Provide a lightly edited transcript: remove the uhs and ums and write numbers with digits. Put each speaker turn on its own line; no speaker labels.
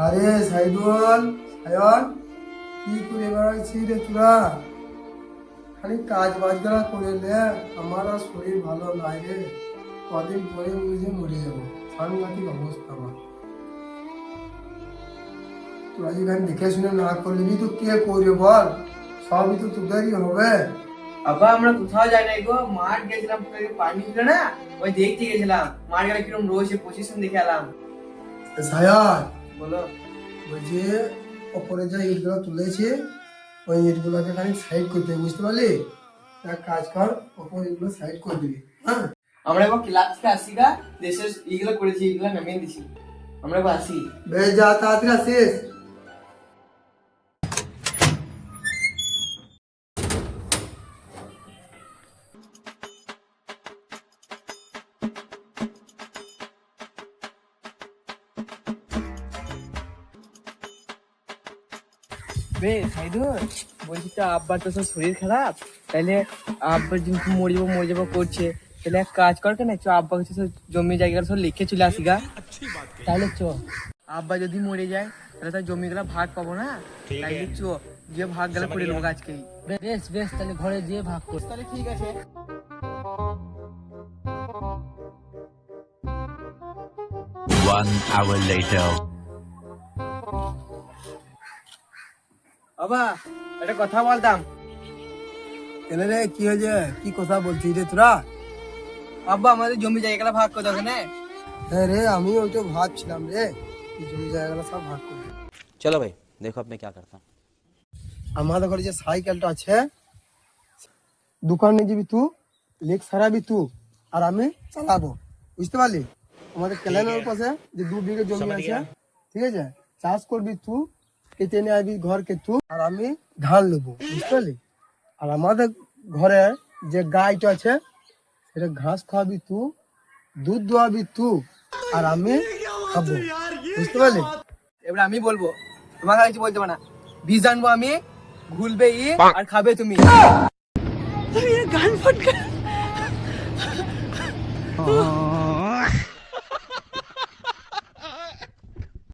আরে সাইদুল, সায়ন, কি করে বেড়াচ্ছি রে তোরা? খালি কাজ বাজগুলা করে নে, আমার আর শরীর ভালো নাই রে। কদিন পরে বুঝে মরে যাবো, সাংঘাতিক অবস্থা আমার। তোরা যেখানে দেখে শুনে না করবি তো কে করবে বল? সবই তো তোদেরই হবে।
আব্বা আমরা কোথাও যাই নাই গো, মাঠ গেছিলাম, পানি ছিল না, ওই দেখতে গেছিলাম। মাঠ গেলে কিরকম রয়েছে পজিশন দেখে এলাম।
সায়ন
বলো।
বলছি, ওপরে যে ইটগুলো তুলেছে ওই ইটগুলোকে খালি সাইড করতে হবে, বুঝতে পারলি? এক কাজ কর, ওপর ইটগুলো সাইড করে দিবি, হ্যাঁ?
আমরা এবার ক্লাব থেকে আসি গা, দেশের ইগুলো করেছি, এগুলো নামিয়ে দিছি। আমরা এবার আসি।
বেশ, যা তাড়াতাড়ি আসিস।
বে সাইদুল, বলছি তো আব্বার তো সব শরীর খারাপ, তাইলে আব্বার যেহেতু মরে যাবো করছে, তাহলে এক কাজ কর কেন, চ আব্বা কাছে সব জমি জায়গা সব লিখে চলে আসি গা। তাহলে চ, আব্বা যদি মরে যায় তাহলে তার জমিগুলা ভাগ পাবো না, তাইলে চ যে ভাগ গেলে করে নেবো আজকেই। বেশ বেশ, তাহলে ঘরে যেয়ে ভাগ কর। তাহলে ঠিক আছে।
One hour later.
বাবা একটা কথা বলতাম।
কেন রে, কি হয়েছে? কি কথা বলছিস রে তোরা?
আব্বা আমাদের জমি জায়গাটা ভাগ করে দাও না।
হ্যাঁ রে, আমি ওইটা ভাবছিলাম রে, এই জমি জায়গাগুলো সব ভাগ করবি।
चलो भाई देखो अब मैं क्या करता हूँ।
আমাদের ঘরে যে সাইকেলটা আছে, দোকানে যাবি তুই, লেক সারাবি তুই, আর আমি চালাবো, বুঝতে পারলি? আমাদের ক্যালেন্ডার পাশে যে 2 বিঘে জমি আছে, ঠিক আছে? চাষ করবি তুই, কেটে নিয়ে আসবি ঘরকে তুই, আর আমি ধান নেবো, বুঝতে পারলি? আর আমাদের ঘরে যে গাইটা আছে সেটা ঘাস খাওয়াবি তুই, দুধ দোয়াবি তুই, আর আমি খাবো, বুঝতে পারলি?
এবার আমি বলবো, তোমাকে আর কিছু বলতে পারো না। বীজ আনবো আমি, ঘুলবে ই, আর খাবে তুমি। গান ফট